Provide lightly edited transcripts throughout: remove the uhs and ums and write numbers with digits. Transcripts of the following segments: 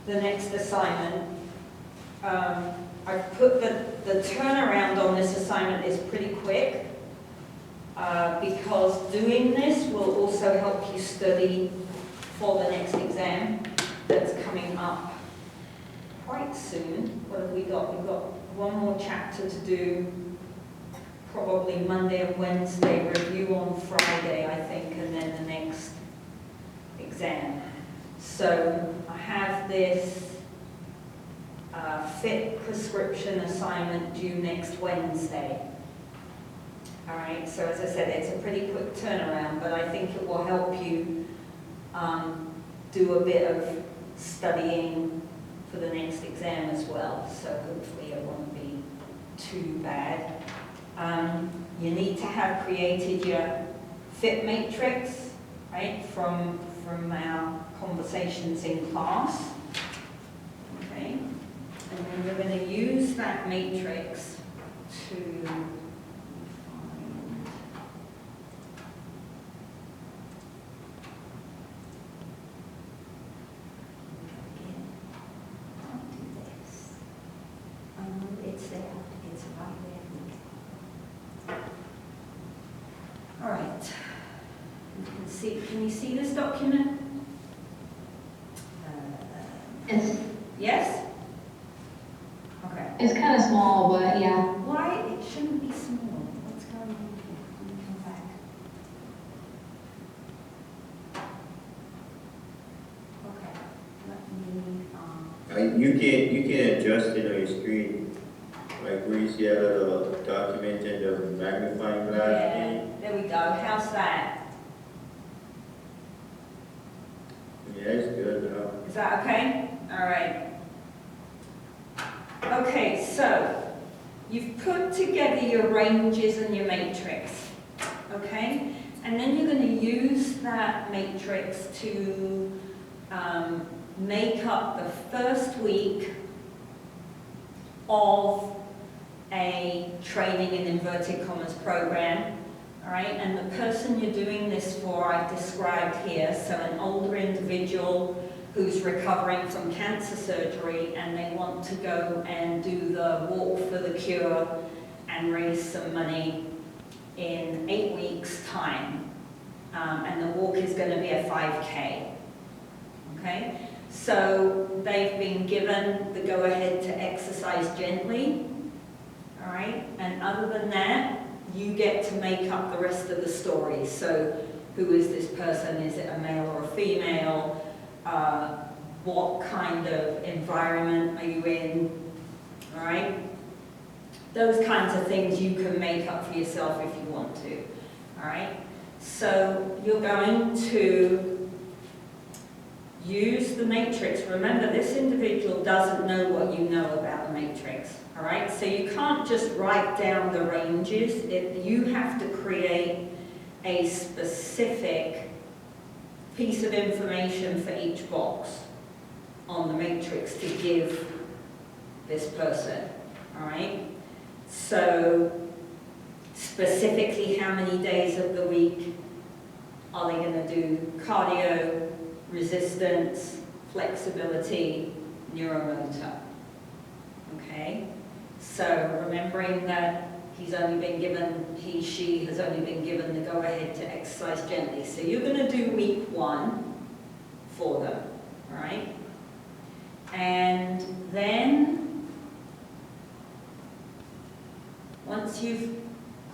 the next assignment, I've put the turnaround on this assignment is pretty quick because doing this will also help you study for the next exam that's coming up quite soon. What have we got? We've got one more chapter to do, probably Monday and Wednesday, review on Friday, I think, and then the next exam. So I have this fit prescription assignment due next Wednesday. All right, so as I said, it's a pretty quick turnaround, but I think it will help you do a bit of studying for the next exam as well. So hopefully it won't be too bad. You need to have created your fit matrix, right, from our conversations in class. Okay, and then we're going to use that matrix to find. It's there. It's right there. All right. You can see. Can you see this document? It's Yes? Okay. it's kind of small, but yeah. Why? It shouldn't be small. What's going on here? Let me come back. Okay. Let me, You can adjust it on your screen, like where you see that little document and the magnifying glass yeah, thing. there we go. How's that? Yeah, it's good. Is that okay? All right. Okay, so you've put together your ranges and your matrix, okay? And then you're going to use that matrix to make up the first week of a training in inverted commas program, all right? And the person you're doing this for, I've described here, so an older individual who's recovering from cancer surgery and they want to go and do the walk for the cure and raise some money in 8 weeks' time. And the walk is going to be a 5K, okay? So they've been given the go-ahead to exercise gently, all right? And other than that, you get to make up the rest of the story. So who is this person? Is it a male or a female? What kind of environment are you in? All right? Those kinds of things you can make up for yourself if you want to. All right? So you're going to use the matrix. Remember, this individual doesn't know what you know about the matrix. All right? So you can't just write down the ranges. You have to create a specific piece of information for each box on the matrix to give this person, all right? So specifically, how many days of the week are they going to do cardio, resistance, flexibility, neuromotor, okay? So remembering that he, she has only been given the go-ahead to exercise gently. So you're going to do week 1 for them, all right? And then, once you've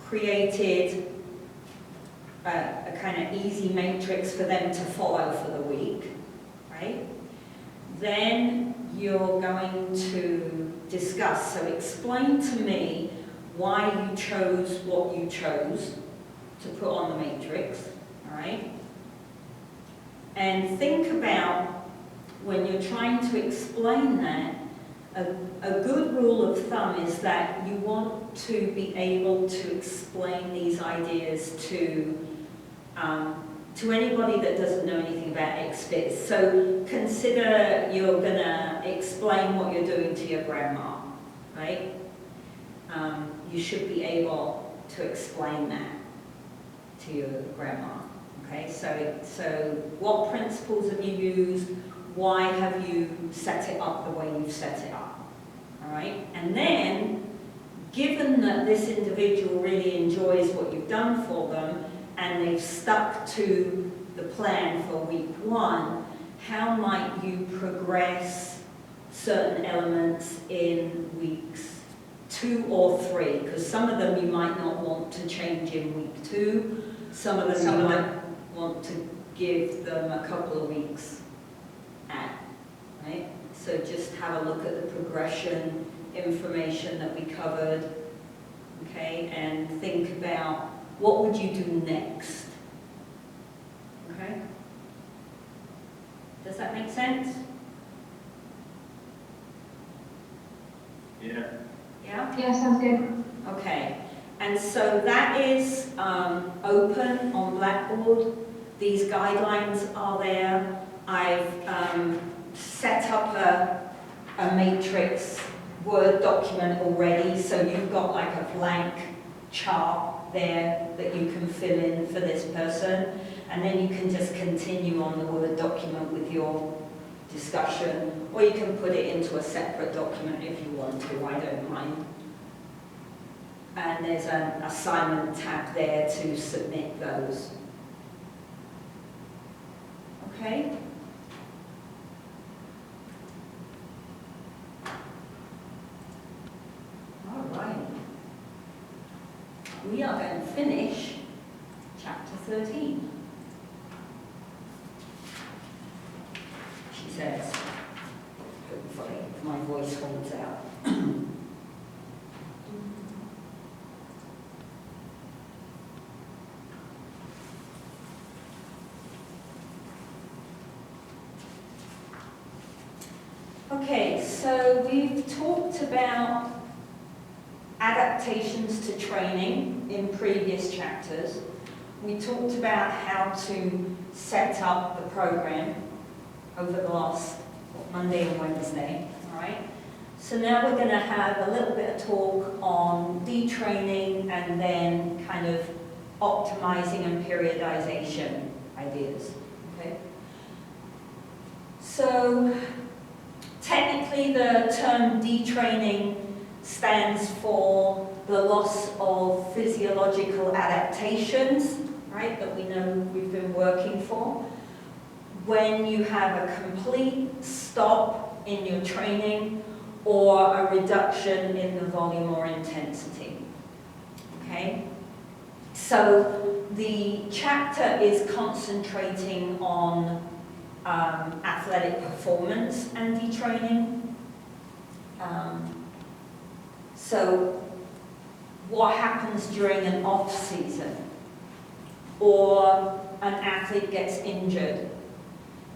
created a kind of easy matrix for them to follow for the week, right? Then you're going to discuss. So explain to me why you chose what you chose to put on the matrix, all right? And think about, when you're trying to explain that, a good rule of thumb is that you want to be able to explain these ideas to anybody that doesn't know anything about XFIT. So consider you're going to explain what you're doing to your grandma, right? You should be able to explain that to your grandma. Okay, so what principles have you used? why have you set it up the way you've set it up, all right? And then, given that this individual really enjoys what you've done for them and they've stuck to the plan for week 1, how might you progress certain elements in weeks 2 or 3? Because some of them you might not want to change in week 2, some of them you might want to give them a couple of weeks at, right? So just have a look at the progression information that we covered, okay, and think about what would you do next, okay? Does that make sense? Yeah. Yeah? Yeah, sounds good. Okay, and so that is open on Blackboard. These guidelines are there. I've set up a matrix Word document already, so you've got like a blank chart there that you can fill in for this person, and then you can just continue on the Word document with your discussion, or you can put it into a separate document if you want to, I don't mind. And there's an assignment tab there to submit those. Okay? All right. We are going to finish chapter 13. She says, hopefully, if my voice holds out. Okay, so we've talked about adaptations to training in previous chapters. We talked about how to set up the program over the last Monday and Wednesday, all right? So now we're going to have a little bit of talk on detraining and then kind of optimizing and periodization ideas, okay? So technically the term detraining stands for the loss of physiological adaptations, right, that we know we've been working for. When you have a complete stop in your training or a reduction in the volume or intensity, okay? So the chapter is concentrating on athletic performance and detraining. So what happens during an off-season, or an athlete gets injured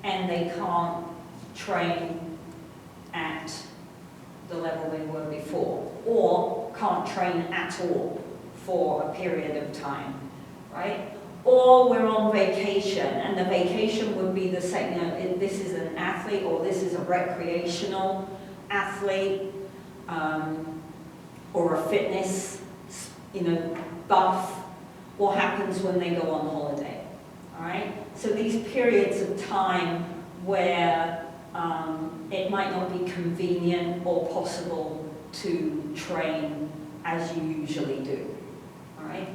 and they can't train at the level they were before, or can't train at all for a period of time, right? Or we're on vacation, and the vacation would be the same, you know, this is an athlete or this is a recreational athlete, or a fitness, you know, buff. What happens when they go on holiday, all right? So these periods of time where it might not be convenient or possible to train as you usually do, all right?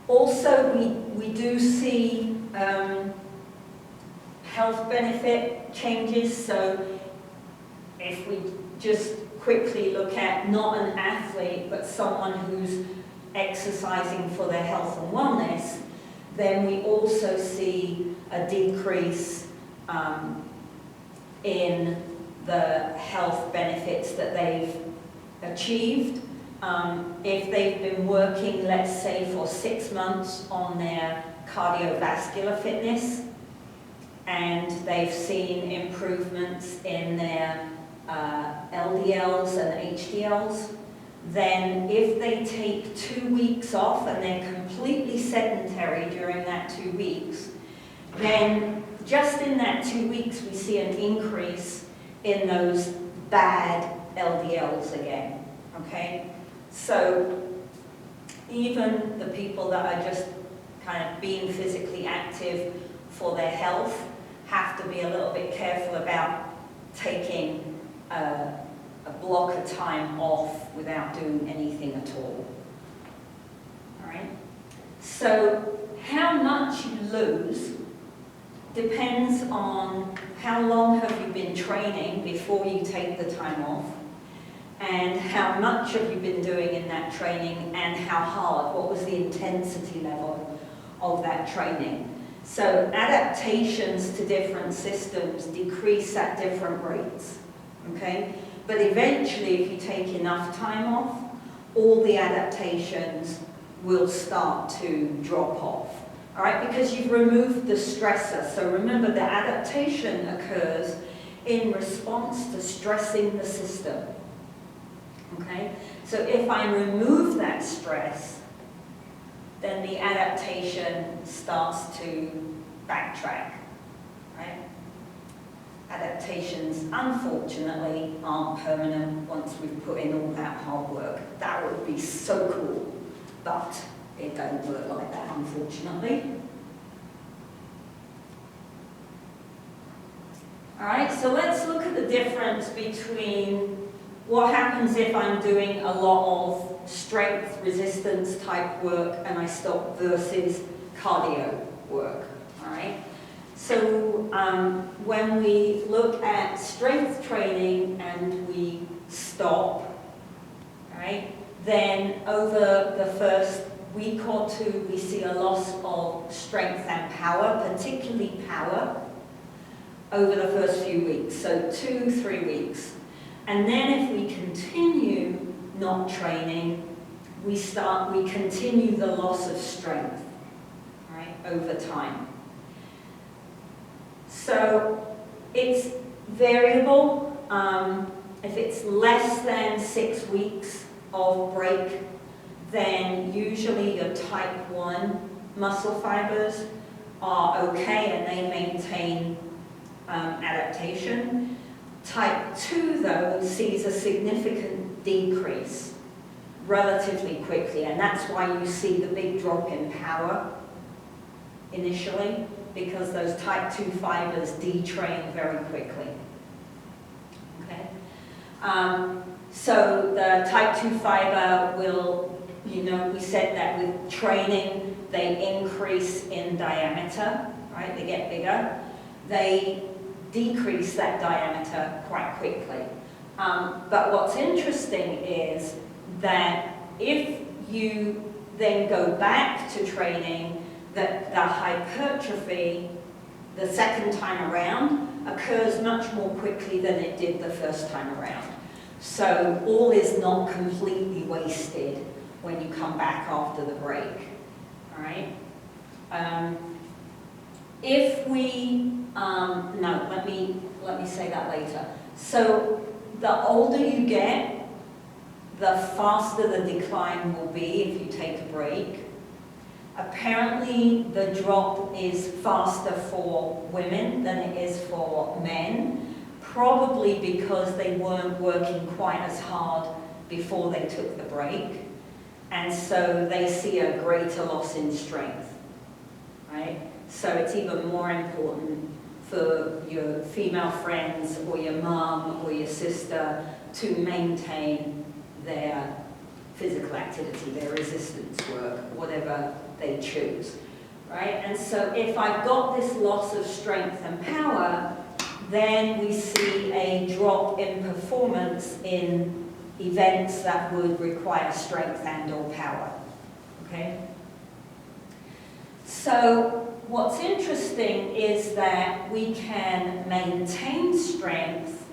Also, we do see health benefit changes. So if we just quickly look at not an athlete, but someone who's exercising for their health and wellness, then we also see a decrease in the health benefits that they've achieved. If they've been working, let's say, for 6 months on their cardiovascular fitness, and they've seen improvements in their LDLs and HDLs, then if they take 2 weeks off and they're completely sedentary during that 2 weeks, then just in that 2 weeks we see an increase in those bad LDLs again, okay? So even the people that are just kind of being physically active for their health, have to be a little bit careful about taking a block of time off without doing anything at all. All right? So how much you lose depends on how long have you been training before you take the time off, and how much have you been doing in that training, and how hard, what was the intensity level of that training. So adaptations to different systems decrease at different rates, okay? But eventually, if you take enough time off, all the adaptations will start to drop off. All right, because you've removed the stressor. So remember, the adaptation occurs in response to stressing the system. Okay, so if I remove that stress, then the adaptation starts to backtrack. Right? Adaptations, unfortunately, aren't permanent once we've put in all that hard work. That would be so cool, but it don't work like that, unfortunately. All right, so let's look at the difference between what happens if I'm doing a lot of strength resistance type work and I stop versus cardio work. All right. So when we look at strength training and we stop, right, then over the first week or two, we see a loss of strength and power, particularly power, over the first few weeks, so 2-3 weeks. And then if we continue not training, we continue the loss of strength, right, over time. So it's variable. If it's less than 6 weeks of break, then usually your type 1 muscle fibers are okay and they maintain adaptation. Type 2, though, sees a significant decrease relatively quickly, and that's why you see the big drop in power initially, because those type 2 fibers detrain very quickly. Okay? So the type 2 fiber will, we said that with training, they increase in diameter, right? They get bigger. They decrease that diameter quite quickly. But what's interesting is that if you then go back to training, that the hypertrophy the second time around occurs much more quickly than it did the first time around. So all is not completely wasted when you come back after the break. All right? If we, no, let me say that later. So the older you get, the faster the decline will be if you take a break. Apparently, the drop is faster for women than it is for men, probably because they weren't working quite as hard before they took the break, and so they see a greater loss in strength, right? So it's even more important for your female friends or your mum or your sister to maintain their physical activity, their resistance work, whatever they choose, right? And so if I've got this loss of strength and power, then we see a drop in performance in events that would require strength and or power, okay? So what's interesting is that we can maintain strength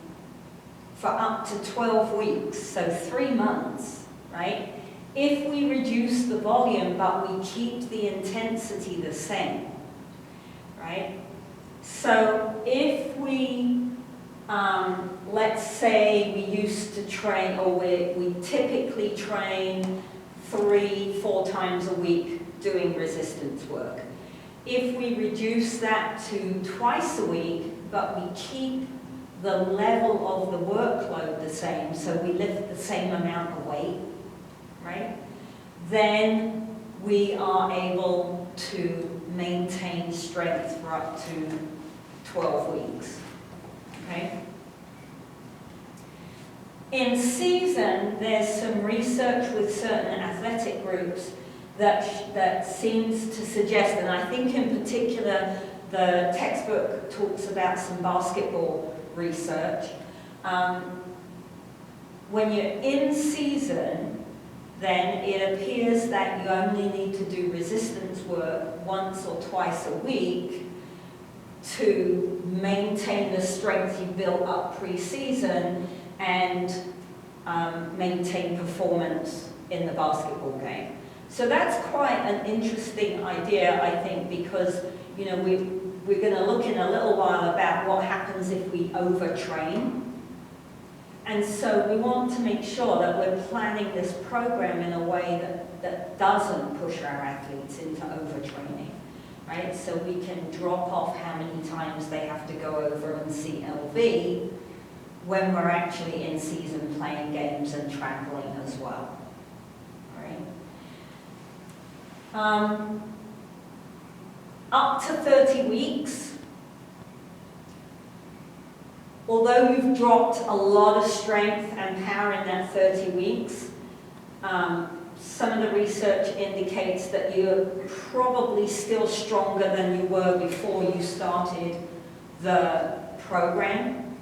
for up to 12 weeks, so 3 months, right? If we reduce the volume, but we keep the intensity the same, right? So if we, let's say we used to train, or we typically train 3-4 times a week doing resistance work. If we reduce that to twice a week, but we keep the level of the workload the same, so we lift the same amount of weight, right? Then we are able to maintain strength for up to 12 weeks. Okay? In season, there's some research with certain athletic groups that seems to suggest, and I think in particular the textbook talks about some basketball research. When you're in season, then it appears that you only need to do resistance work once or twice a week to maintain the strength you built up pre-season and maintain performance in the basketball game. So that's quite an interesting idea, I think, because we're going to look in a little while about what happens if we overtrain. And so we want to make sure that we're planning this program in a way that doesn't push our athletes into overtraining, right? So we can drop off how many times they have to go over and see LV when we're actually in season playing games and traveling as well, right? Up to 30 weeks, although you've dropped a lot of strength and power in that 30 weeks, some of the research indicates that you're probably still stronger than you were before you started the program,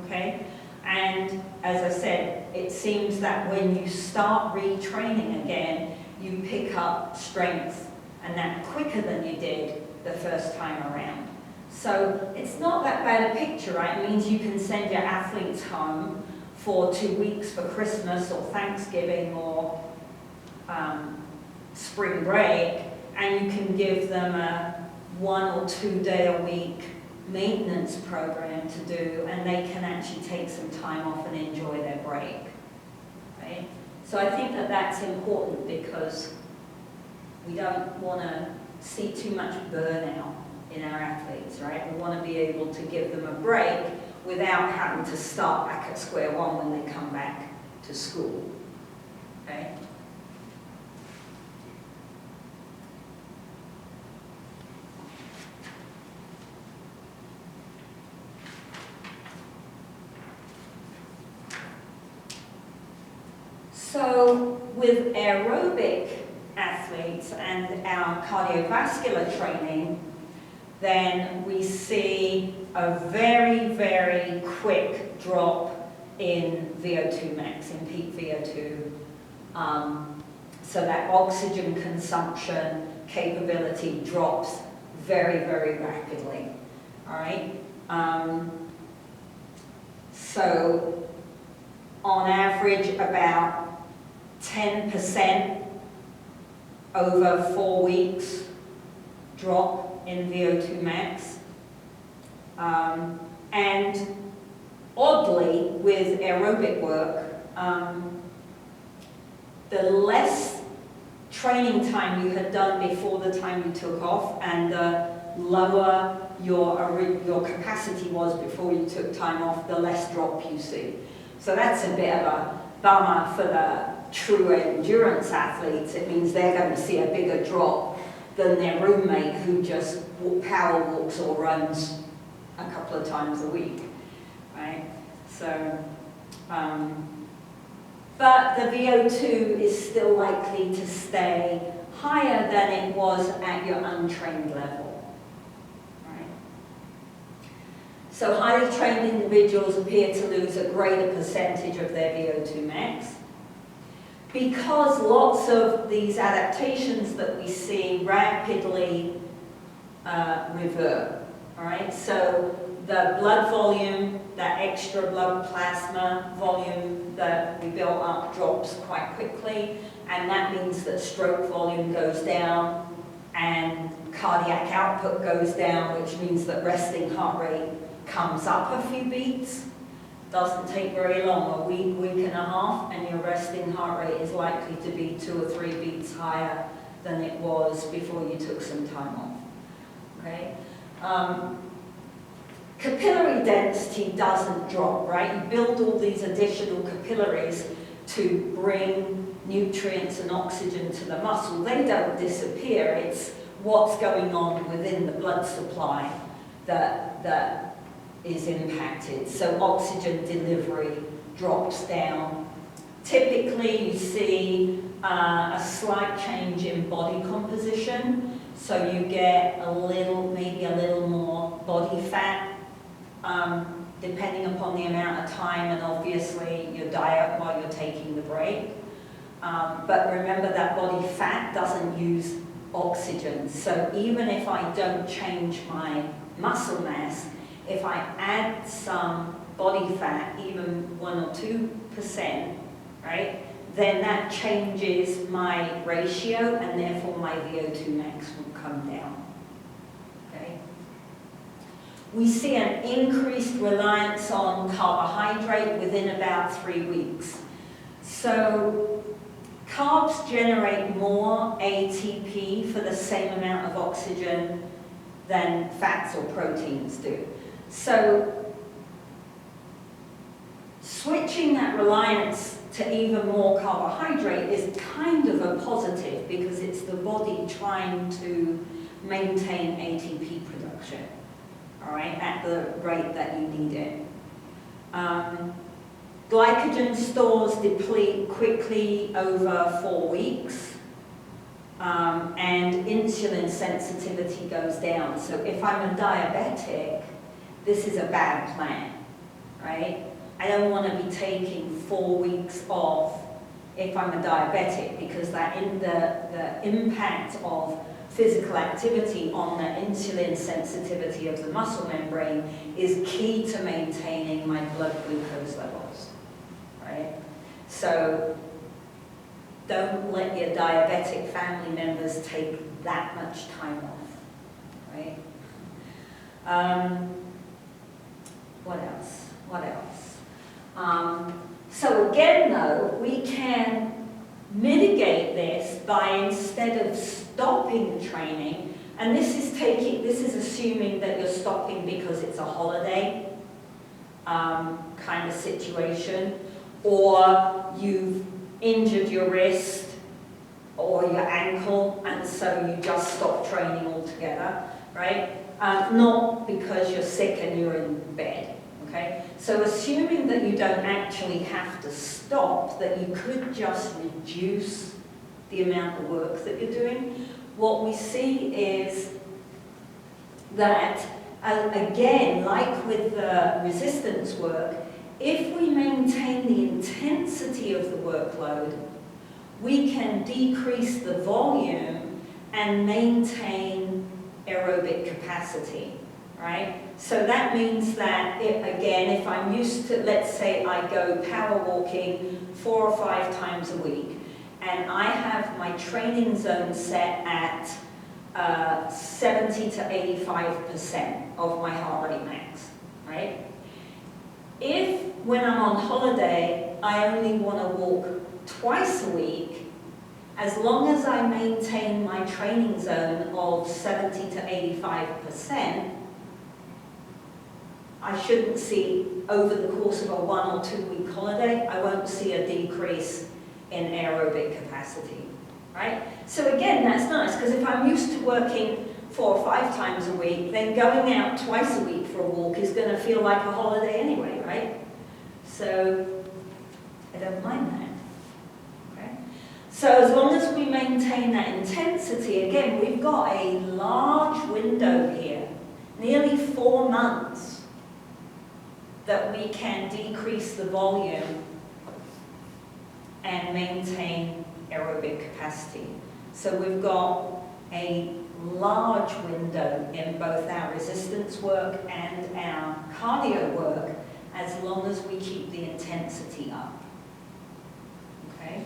okay? And as I said, it seems that when you start retraining again, you pick up strength, and that quicker than you did the first time around. So it's not that bad a picture, right? It means you can send your athletes home for 2 weeks for Christmas or Thanksgiving or spring break, and you can give them a 1 or 2 day a week maintenance program to do, and they can actually take some time off and enjoy their break, right? So I think that that's important because we don't want to see too much burnout in our athletes, right? We want to be able to give them a break without having to start back at square one when they come back to school, okay? So with aerobic athletes and our cardiovascular training, then we see a very, very quick drop in VO2 max, in peak VO2. So that oxygen consumption capability drops very, very rapidly, all right? So on average, about 10% over 4 weeks drop in VO2 max. And oddly, with aerobic work, the less training time you had done before the time you took off and the lower your capacity was before you took time off, the less drop you see. So that's a bit of a bummer for the true endurance athletes. It means they're going to see a bigger drop than their roommate who just power walks or runs a couple of times a week, right? So, but the VO2 is still likely to stay higher than it was at your untrained level, right? So highly trained individuals appear to lose a greater percentage of their VO2 max because lots of these adaptations that we see rapidly revert, all right? So the blood volume, that extra blood plasma volume that we built up drops quite quickly, and that means that stroke volume goes down and cardiac output goes down, which means that resting heart rate comes up a few beats. Doesn't take very long, a week, week and a half, and your resting heart rate is likely to be 2 or 3 beats higher than it was before you took some time off, okay? Capillary density doesn't drop, right? You build all these additional capillaries to bring nutrients and oxygen to the muscle. They don't disappear. It's what's going on within the blood supply that that is impacted. So oxygen delivery drops down. Typically, you see a slight change in body composition. So you get a little, maybe a little more body fat, depending upon the amount of time and obviously your diet while you're taking the break. But remember that body fat doesn't use oxygen. So even if I don't change my muscle mass, if I add some body fat, even 1 or 2%, right, then that changes my ratio and therefore my VO2 max will come down. Okay? We see an increased reliance on carbohydrate within about 3 weeks. So carbs generate more ATP for the same amount of oxygen than fats or proteins do. So switching that reliance to even more carbohydrate is kind of a positive because it's the body trying to maintain ATP production, all right, at the rate that you need it. Glycogen stores deplete quickly over 4 weeks, and insulin sensitivity goes down. So if I'm a diabetic, this is a bad plan, right? I don't want to be taking 4 weeks off if I'm a diabetic because that the impact of physical activity on the insulin sensitivity of the muscle membrane is key to maintaining my blood glucose levels, right? So don't let your diabetic family members take that much time off, right? What else? What else? So again, though, we can mitigate this by instead of stopping the training, and this is assuming that you're stopping because it's a holiday kind of situation, or you've injured your wrist or your ankle, and so you just stop training altogether, right? Not because you're sick and you're in bed. Okay? So assuming that you don't actually have to stop, that you could just reduce the amount of work that you're doing, what we see is that, again, like with the resistance work, if we maintain the intensity of the workload, we can decrease the volume and maintain aerobic capacity. Right? So that means that, if I'm used to, let's say I go power walking 4 or 5 times a week, and I have my training zone set at 70 to 85% of my heart rate max, right? If, when I'm on holiday, I only want to walk twice a week, as long as I maintain my training zone of 70 to 85%, I shouldn't see, over the course of a 1 or 2 week holiday, I won't see a decrease in aerobic capacity, right? So again, that's nice, because if I'm used to working 4 or 5 times a week, then going out twice a week for a walk is going to feel like a holiday anyway, right? So I don't mind that. Okay? So as long as we maintain that intensity, again, we've got a large window here, nearly 4 months, that we can decrease the volume and maintain aerobic capacity. So we've got a large window in both our resistance work and our cardio work, as long as we keep the intensity up. Okay?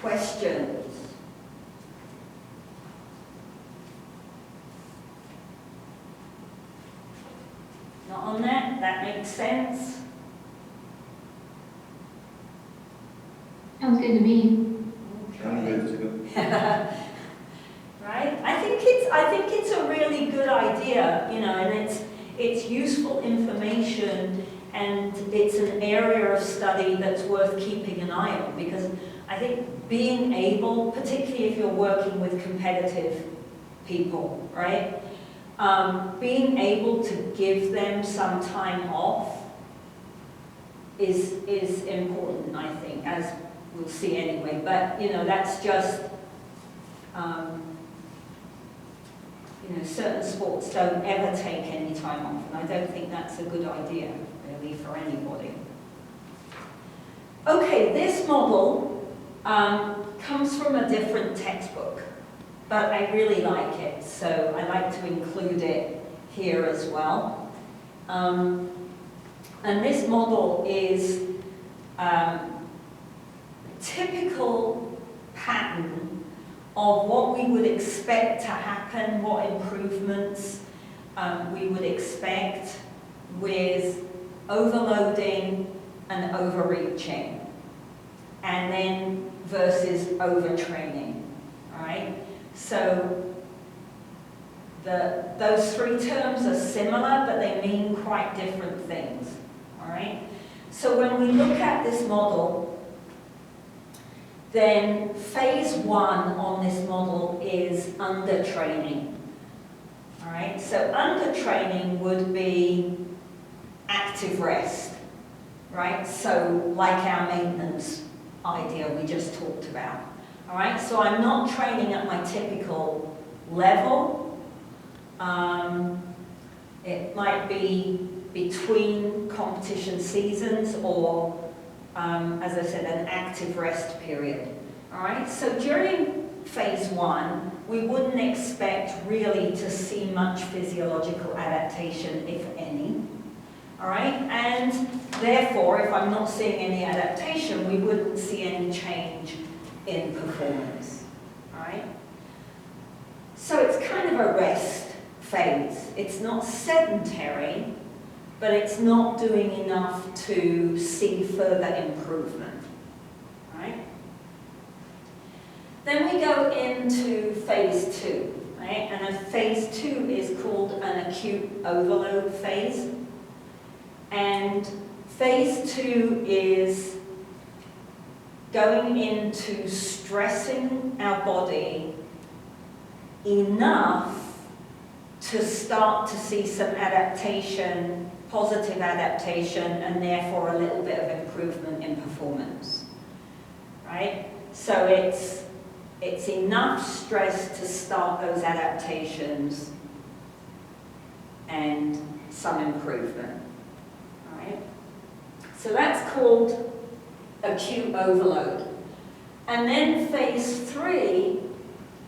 Questions? Not on that? That makes sense? Sounds good to me. I'm good to go. Right? I think it's a really good idea, you know, and it's useful information, and it's an area of study that's worth keeping an eye on, because I think being able, particularly if you're working with competitive people, right? being able to give them some time off is important, I think, as we'll see anyway. But, you know, that's just, you know, certain sports don't ever take any time off, and I don't think that's a good idea, really, for anybody. Okay, this model comes from a different textbook, but I really like it, so I like to include it here as well. And this model is a typical pattern of what we would expect to happen, what improvements we would expect with overloading and overreaching, and then versus overtraining, all right? So those three terms are similar, but they mean quite different things, all right? So when we look at this model, then phase one on this model is undertraining, all right? So undertraining would be active rest, right? So like our maintenance idea we just talked about, all right? So I'm not training at my typical level. It might be between competition seasons or, as I said, an active rest period, all right? So during phase one, we wouldn't expect really to see much physiological adaptation, if any, all right? And therefore, if I'm not seeing any adaptation, we wouldn't see any change in performance, all right? So it's kind of a rest phase. It's not sedentary, but it's not doing enough to see further improvement, right? Then we go into phase two, right? And a phase two is called an acute overload phase. And phase two is going into stressing our body enough to start to see some adaptation, positive adaptation, and therefore a little bit of improvement in performance, right? So it's enough stress to start those adaptations and some improvement, all right? So that's called acute overload. And then phase three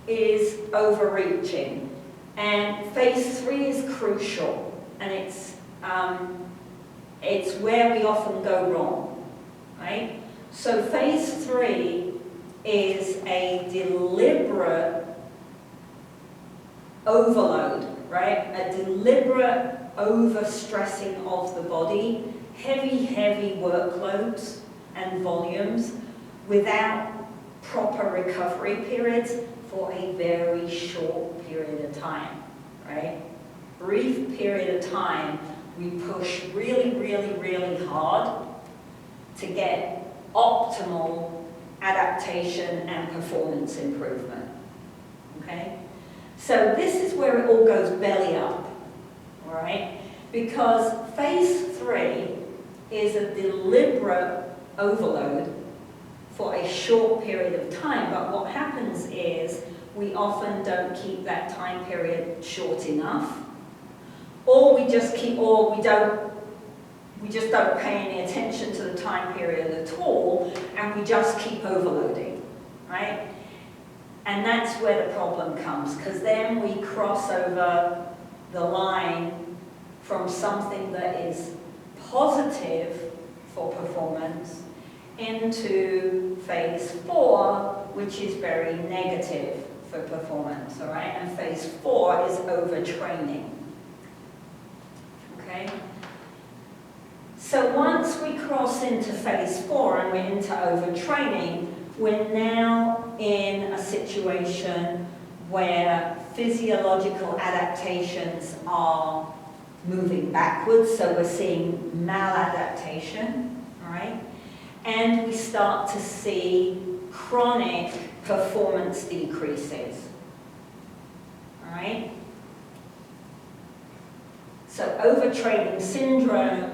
is overreaching. And phase three is crucial, and it's where we often go wrong, right? So phase three is a deliberate overload, right? A deliberate overstressing of the body, heavy workloads and volumes without proper recovery periods for a very short period of time, right? Brief period of time, we push really hard to get optimal adaptation and performance improvement, okay? So this is where it all goes belly up, all right? Because phase three is a deliberate overload for a short period of time, but what happens is we often don't keep that time period short enough, or we just don't pay any attention to the time period at all, and we just keep overloading, right? And that's where the problem comes, because then we cross over the line from something that is positive for performance into phase four, which is very negative for performance, all right? And phase four is overtraining, okay? So once we cross into phase four and we're into overtraining, we're now in a situation where physiological adaptations are moving backwards, so we're seeing maladaptation, all right? And we start to see chronic performance decreases, all right? So overtraining syndrome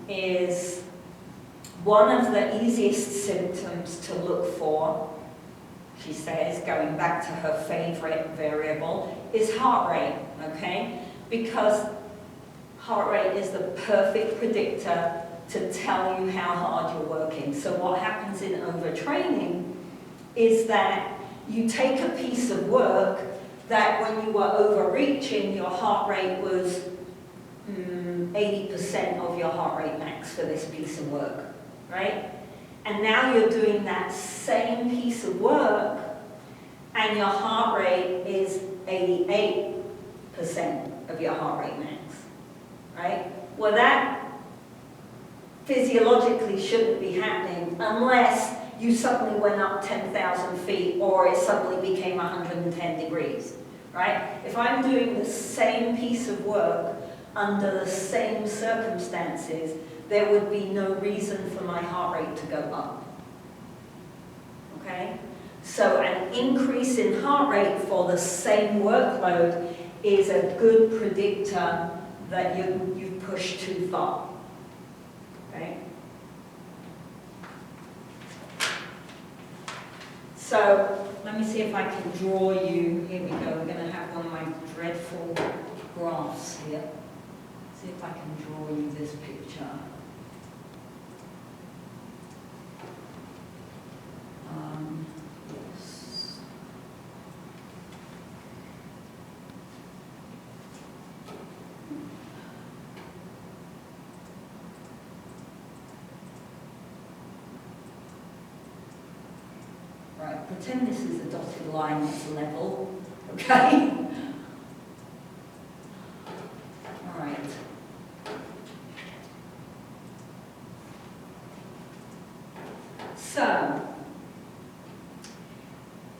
is one of the easiest symptoms to look for, she says, going back to her favorite variable, is heart rate, okay? Because heart rate is the perfect predictor to tell you how hard you're working. So what happens in overtraining is that you take a piece of work that when you were overreaching, your heart rate was 80% of your heart rate max for this piece of work, right? And now you're doing that same piece of work and your heart rate is 88% of your heart rate max, right? Well, that physiologically shouldn't be happening unless you suddenly went up 10,000 feet or it suddenly became 110 degrees, right? If I'm doing the same piece of work under the same circumstances, there would be no reason for my heart rate to go up, okay? So an increase in heart rate for the same workload is a good predictor that you've pushed too far, okay? So let me see if I can draw you. Here we go. We're going to have one of my dreadful graphs here. See if I can draw you this picture. Yes. Right, pretend this is a dotted line that's level, okay? All right. So,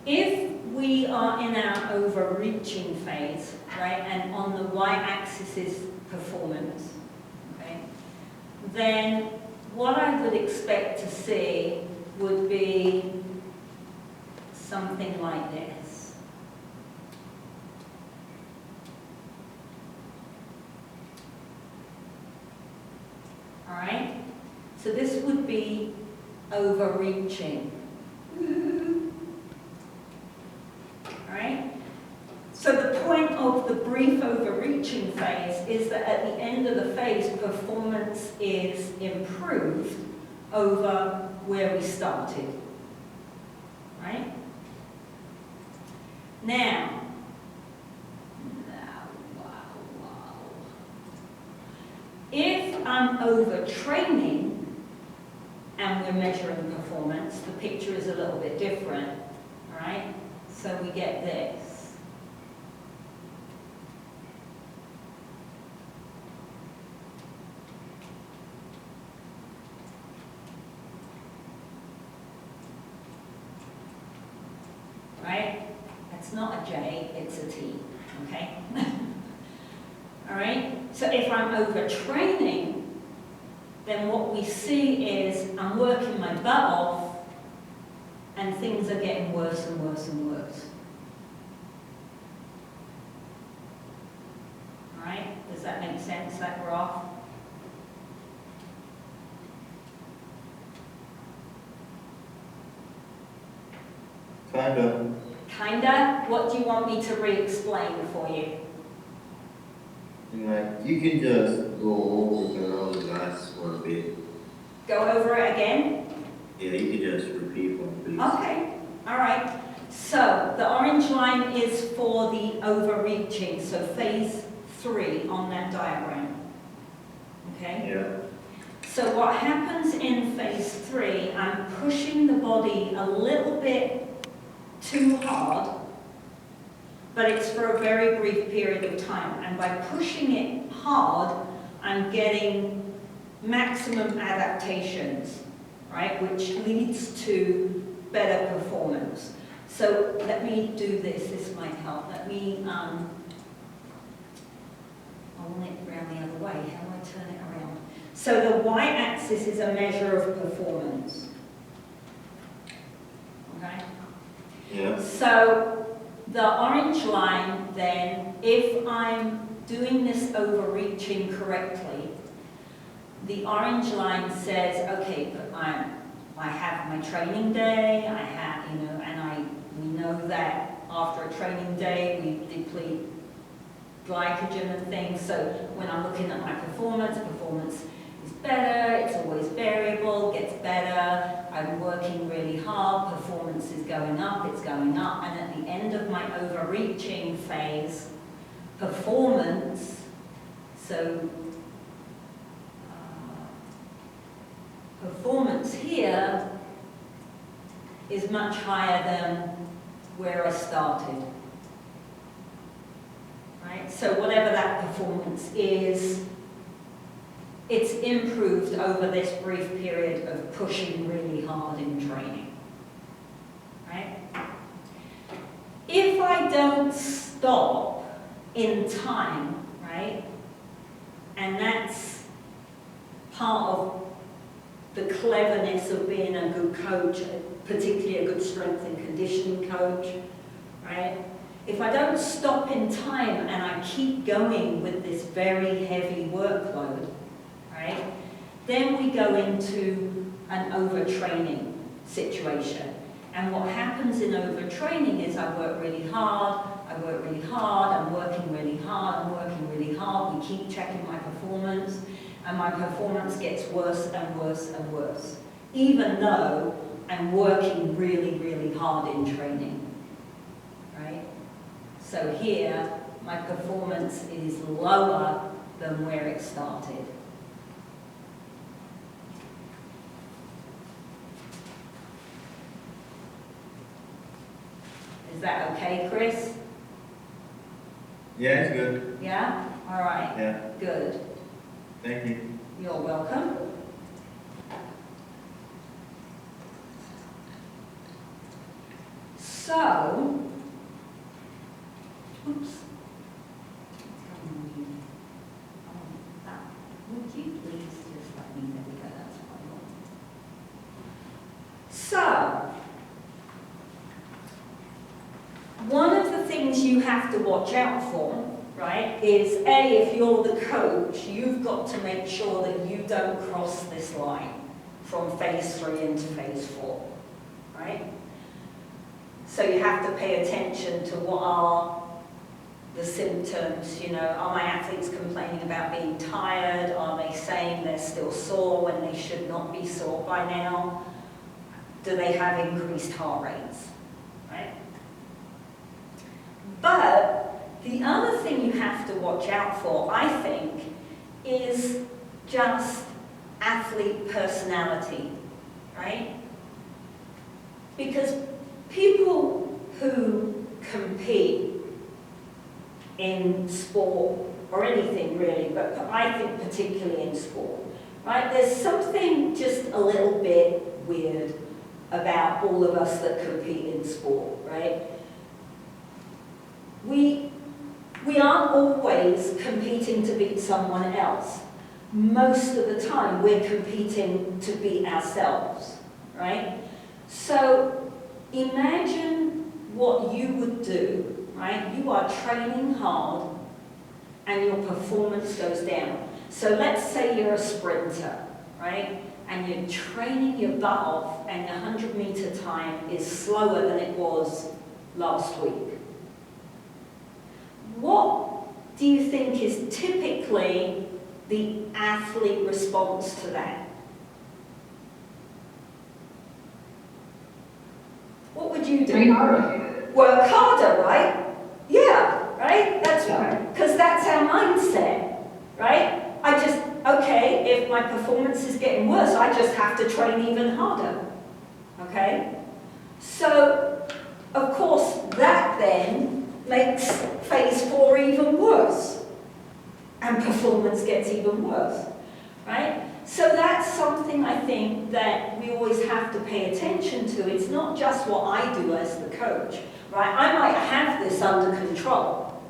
if we are in our overreaching phase, right, and on the y-axis is performance, okay, then what I would expect to see would be something like this. All right? So this would be overreaching. All right? So the point of the brief overreaching phase is that at the end of the phase, performance is improved over where we started. Right? Now, if I'm overtraining and we're measuring performance, the picture is a little bit different, all right? So we get this. Right? It's not a J, it's a T, okay? All right? So if I'm overtraining, then what we see is I'm working my butt off and things are getting worse and worse and worse. All right? Does that make sense, that graph? Kinda. Kinda? What do you want me to re-explain for you? Like, you can just go over the last one bit. Go over it again? Yeah, you can just repeat one, please. Okay, all right. So the orange line is for the overreaching, so phase 3 on that diagram. Okay? Yeah. So what happens in phase 3, I'm pushing the body a little bit too hard, but it's for a very brief period of time. And by pushing it hard, I'm getting maximum adaptations, right, which leads to better performance. So let me do this. This might help. Let me, I want it around the other way. How do I turn it around? So the y-axis is a measure of performance. Okay? Yeah. So the orange line then, if I'm doing this overreaching correctly, the orange line says, okay, but I have my training day, I have, you know, and we know that after a training day we deplete glycogen and things, so when I'm looking at my performance is better, it's always variable, gets better, I'm working really hard, performance is going up, it's going up, and at the end of my overreaching phase, performance, so performance here is much higher than where I started. Right? So whatever that performance is, it's improved over this brief period of pushing really hard in training. Right? If I don't stop in time, right, and that's part of the cleverness of being a good coach, particularly a good strength and conditioning coach, right? If I don't stop in time and I keep going with this very heavy workload, right, then we go into an overtraining situation. And what happens in overtraining is I work really hard, I'm working really hard, we keep checking my performance, and my performance gets worse and worse and worse, even though I'm working really, really hard in training, right? So here, my performance is lower than where it started. Is that okay, Chris? Yeah, it's good. Yeah? All right. Yeah, Good. thank you. You're welcome. So, oops. Would you please just let me, there we go, that's what I want. So, one of the things you have to watch out for, right, is A, if you're the coach, you've got to make sure that you don't cross this line from phase 3 into phase 4, right? So you have to pay attention to what are the symptoms, you know, are my athletes complaining about being tired? Are they saying they're still sore when they should not be sore by now? Do they have increased heart rates, right? But the other thing you have to watch out for, I think, is just athlete personality, right? Because people who compete in sport, or anything really, but I think particularly in sport, right? There's something just a little bit weird about all of us that compete in sport, right? We aren't always competing to beat someone else. Most of the time, we're competing to beat ourselves, right? So imagine what you would do, right? You are training hard and your performance goes down. So let's say you're a sprinter, right? And you're training your butt off and your 100-meter time is slower than it was last week. What do you think is typically the athlete response to that? What would you do? Train harder. Work harder, right? Yeah, right? That's right. Because that's our mindset, right? Okay, if my performance is getting worse, I just have to train even harder, okay? So, of course, that then makes phase 4 even worse, and performance gets even worse, right? So that's something I think that we always have to pay attention to. It's not just what I do as the coach, right? I might have this under control,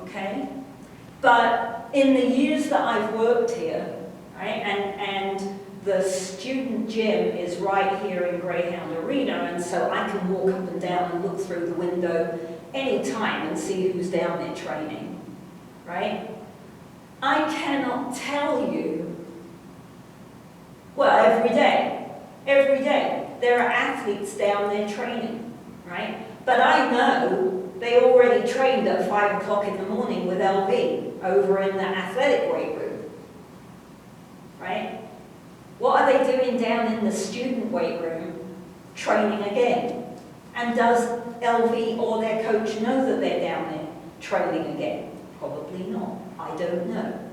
okay? But in the years that I've worked here, right, and the student gym is right here in Greyhound Arena, and so I can walk up and down and look through the window any time and see who's down there training. right? I cannot tell you, well, every day, there are athletes down there training, right? But I know they already trained at 5 o'clock in the morning with LV over in the athletic weight room, right? What are they doing down in the student weight room? Training again. And does LV or their coach know that they're down there training again? Probably not. I don't know,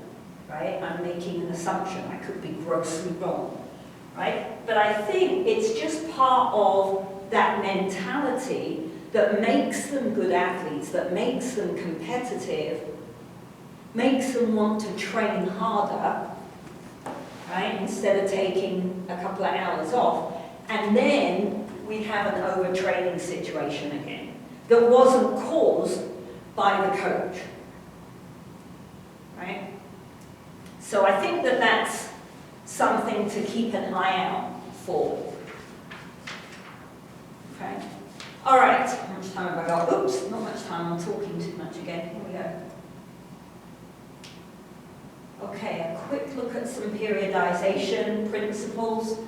right? I'm making an assumption. I could be grossly wrong, right? But I think it's just part of that mentality that makes them good athletes, that makes them competitive, makes them want to train harder, right? Instead of taking a couple of hours off. And then we have an overtraining situation again that wasn't caused by the coach, right? So I think that that's something to keep an eye out for. Okay. All right. How much time have I got? Oops, not much time. I'm talking too much again. Here we go. Okay, a quick look at some periodization principles.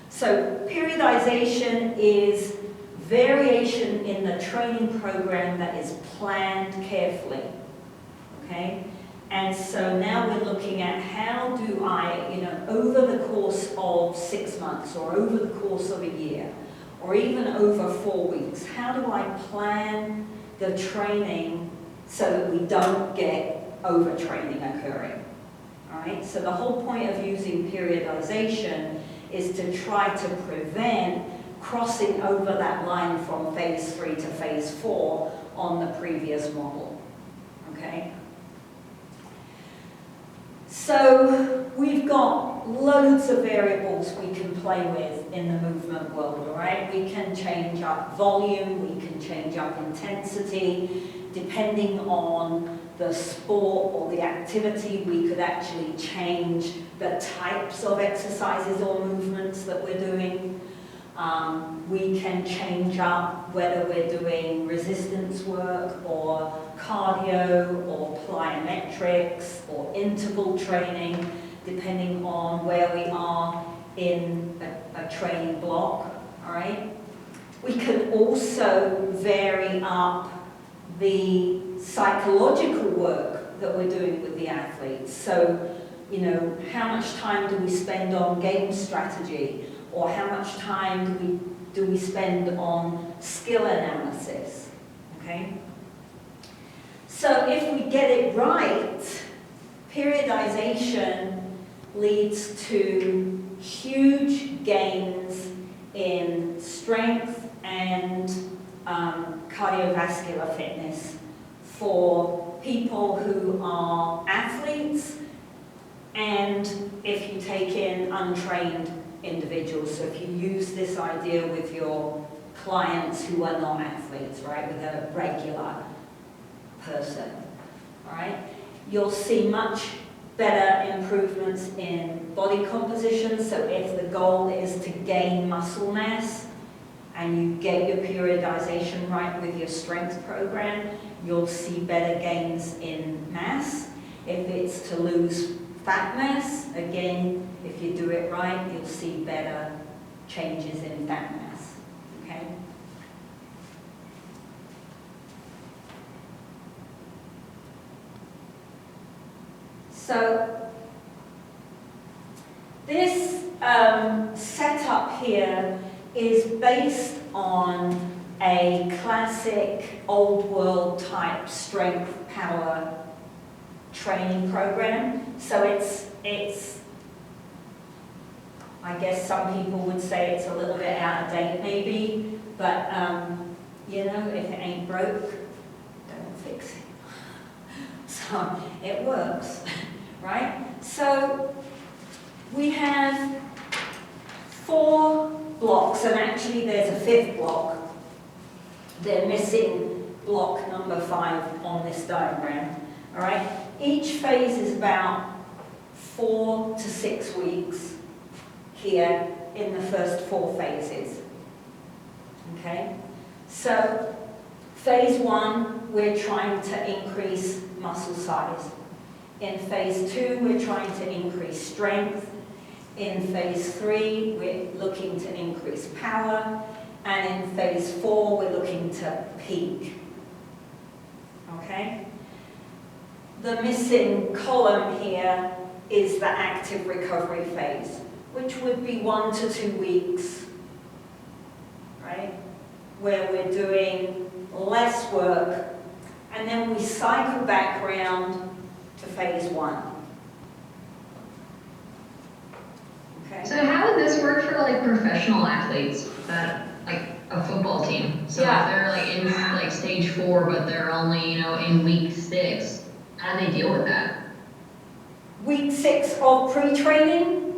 So periodization is variation in the training program that is planned carefully. Okay? And so now we're looking at how do I, over the course of 6 months or over the course of a year or even over 4 weeks, how do I plan the training so that we don't get overtraining occurring? All right? So the whole point of using periodization is to try to prevent crossing over that line from phase 3 to phase 4 on the previous model. Okay? So we've got loads of variables we can play with in the movement world, all right? We can change up volume, we can change up intensity. Depending on the sport or the activity, we could actually change the types of exercises or movements that we're doing. We can change up whether we're doing resistance work or cardio or plyometrics or interval training, depending on where we are in a training block, all right? We can also vary up the psychological work that we're doing with the athletes. So, how much time do we spend on game strategy? Or how much time do we spend on skill analysis, okay? So if we get it right, periodization leads to huge gains in strength and cardiovascular fitness for people who are athletes, and if you take in untrained individuals. So if you use this idea with your clients who are not athletes, right, with a regular person, all right, you'll see much better improvements in body composition. So if the goal is to gain muscle mass and you get your periodization right with your strength program, you'll see better gains in mass. If it's to lose fat mass, again, if you do it right, you'll see better changes in fat mass, okay? So, this setup here is based on a classic old world type strength power training program. So it's I guess some people would say it's a little bit out of date maybe, but if it ain't broke, don't fix it. So it works, right? So we have 4 blocks, and actually there's a 5th block. They're missing block number 5 on this diagram, all right? Each phase is about 4 to 6 weeks here in the first 4 phases. Okay? So, phase 1, we're trying to increase muscle size. In phase 2, we're trying to increase strength. In phase 3, we're looking to increase power. And in phase 4, we're looking to peak. Okay? The missing column here is the active recovery phase, which would be 1 to 2 weeks, right? Where we're doing less work, and then we cycle back around to phase 1. Okay? So how would this work for like professional athletes that like a football team? So Yeah. if they're like in like stage 4, but they're only, you know, in week 6, how do they deal with that? Week 6 of pre-training.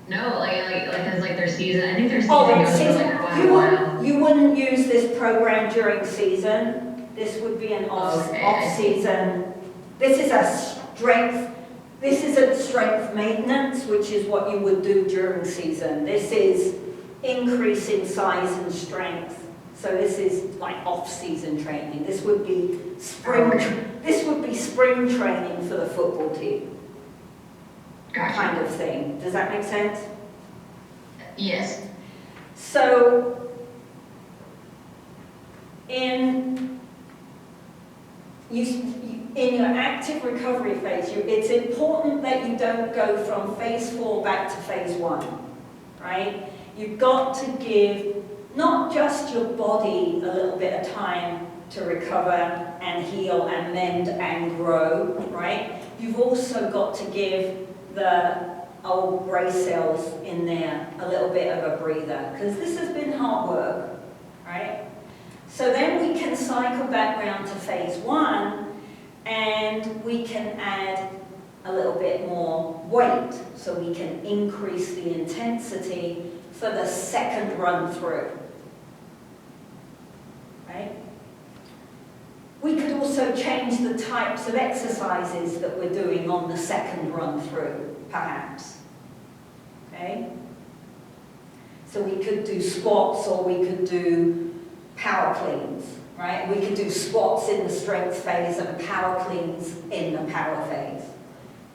No, like as like their season. I think their season Oh, goes it's for season. like quite a while. You wouldn't use this program during season. This would be an off-season. This is a strength maintenance, which is what you would do during season. This is increase in size and strength. So this is like off-season training. This would be spring. This would be spring training for the football team. Gotcha. Kind of thing. Does that make sense? Yes. So, in your active recovery phase, it's important that you don't go from phase 4 back to phase 1, right? You've got to give not just your body a little bit of time to recover and heal and mend and grow, right? You've also got to give the old grey cells in there a little bit of a breather, because this has been hard work, right? So then we can cycle back round to phase 1 and we can add a little bit more weight, so we can increase the intensity for the second run through, right? We could also change the types of exercises that we're doing on the second run through, perhaps. Okay? So we could do squats, or we could do power cleans, right? We could do squats in the strength phase and power cleans in the power phase,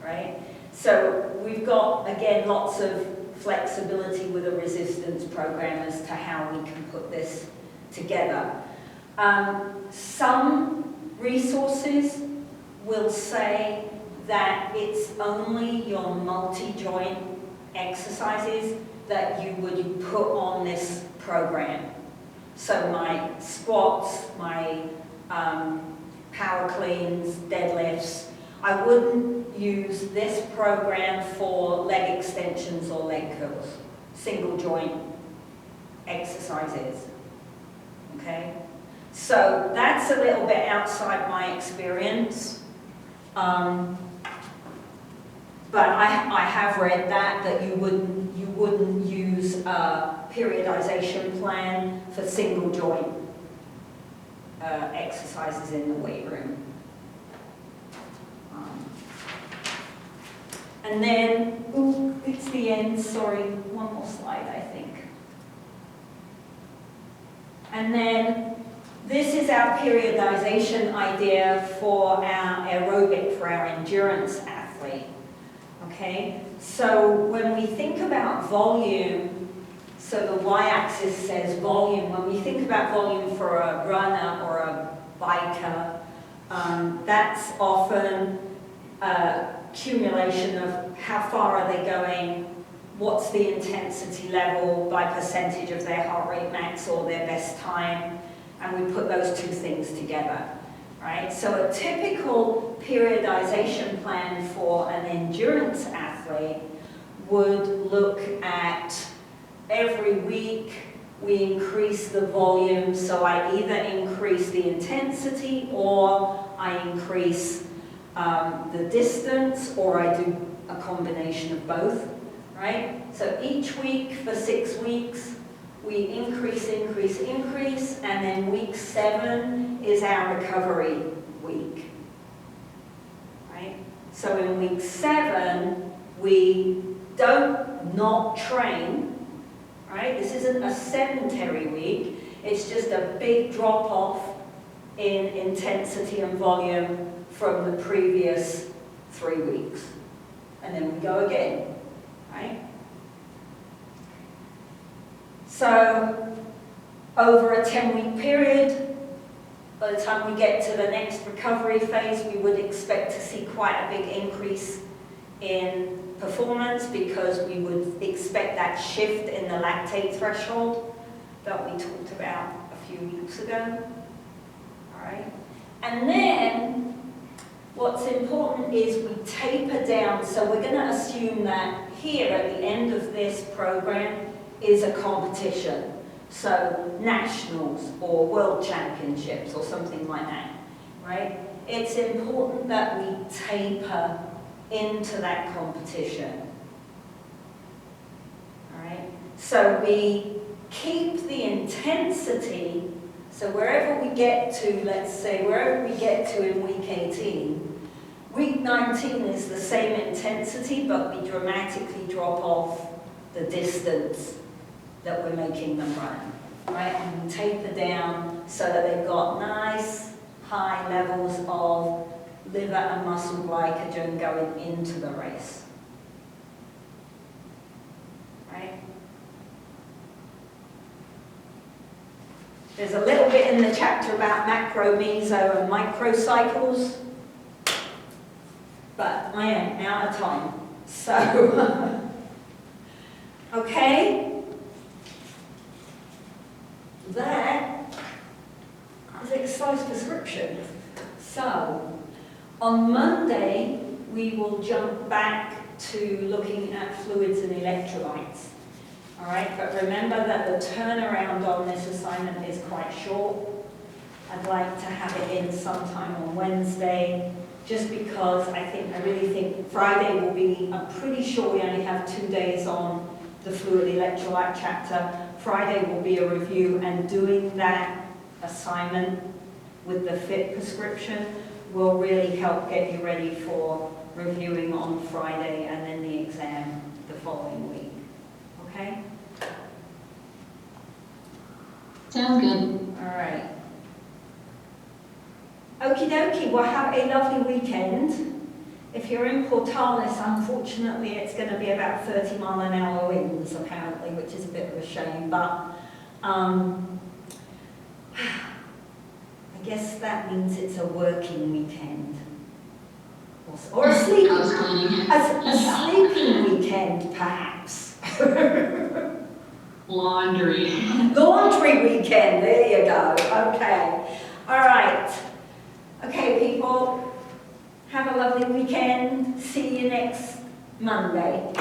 right? So we've got, again, lots of flexibility with a resistance program as to how we can put this together. Some resources will say that it's only your multi-joint exercises that you would put on this program. So my squats, my power cleans, deadlifts, I wouldn't use this program for leg extensions or leg curls, single joint exercises, okay? So that's a little bit outside my experience, but I have read that you wouldn't use a periodization plan for single joint exercises in the weight room. And then, ooh, it's the end, sorry, one more slide, I think. And then, this is our periodization idea for our aerobic, for our endurance athlete, okay? So when we think about volume, so the y-axis says volume, when we think about volume for a runner or a biker, that's often accumulation of how far are they going, what's the intensity level by percentage of their heart rate max or their best time, and we put those two things together, right? So a typical periodization plan for an endurance athlete would look at every week we increase the volume, so I either increase the intensity or I increase the distance, or I do a combination of both, right? So each week for 6 weeks, we increase, and then week 7 is our recovery week, right? So in week 7, we don't not train, right? This isn't a sedentary week, it's just a big drop off in intensity and volume from the previous 3 weeks. And then we go again, right? So, over a 10-week period, by the time we get to the next recovery phase, we would expect to see quite a big increase in performance because we would expect that shift in the lactate threshold that we talked about a few weeks ago. All right? And then what's important is we taper down. So we're going to assume that here at the end of this program is a competition. So nationals or world championships or something like that, right? It's important that we taper into that competition, all right? So we keep the intensity, so wherever we get to, let's say, wherever we get to in week 18, week 19 is the same intensity, but we dramatically drop off the distance that we're making them run, right? And we taper down so that they've got nice high levels of liver and muscle glycogen going into the race, right? There's a little bit in the chapter about macro, meso, and micro cycles, but I am out of time, so okay. That is exercise prescription. So, on Monday, we will jump back to looking at fluids and electrolytes. All right, but remember that the turnaround on this assignment is quite short. I'd like to have it in sometime on Wednesday, just because I really think Friday will be, I'm pretty sure we only have 2 days on the fluid electrolyte chapter. Friday will be a review, and doing that assignment with the FIT prescription will really help get you ready for reviewing on Friday and then the exam the following week. Okay? Sounds good. All right. Okie dokie, well have a lovely weekend. If you're in Portales, unfortunately it's going to be about 30-mile-an-hour winds apparently, which is a bit of a shame, but I guess that means it's a working weekend. Or a sleeping, a sleeping weekend, perhaps. Laundry. Laundry weekend, there you go. Okay. All right. Okay, people. Have a lovely weekend. See you next Monday.